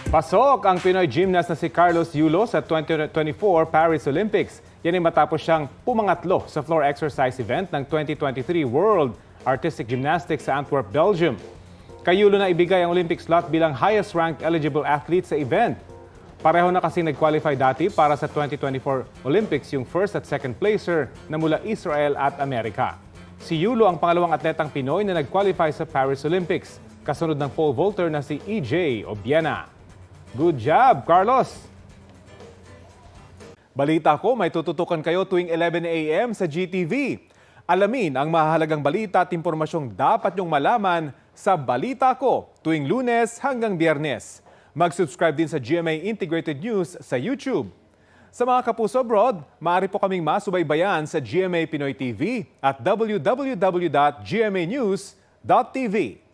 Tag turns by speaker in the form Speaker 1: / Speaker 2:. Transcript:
Speaker 1: Pasok ang Pinoy gymnast na si Carlos Yulo sa 2024 Paris Olympics. Yan ay matapos siyang pumangatlo sa floor exercise event ng 2023 World Artistic Gymnastics sa Antwerp, Belgium. Kay Yulo na ibigay ang Olympic slot bilang highest-ranked eligible athlete sa event. Pareho na kasi nag-qualify dati para sa 2024 Olympics yung first at second placer na mula Israel at Amerika. Si Yulo ang pangalawang atletang Pinoy na nag-qualify sa Paris Olympics, kasunod ng pole vaulter na si EJ Obiena. Good job, Carlos! Balita ko, may tututukan kayo tuwing 11 a.m. sa GTV. Alamin ang mahalagang balita at impormasyong dapat nyong malaman sa Balita Ko tuwing Lunes hanggang Biyernes. Mag-subscribe din sa GMA Integrated News sa YouTube. Sa mga kapuso abroad, maaari po kaming masubaybayan sa GMA Pinoy TV at www.gmanews.tv.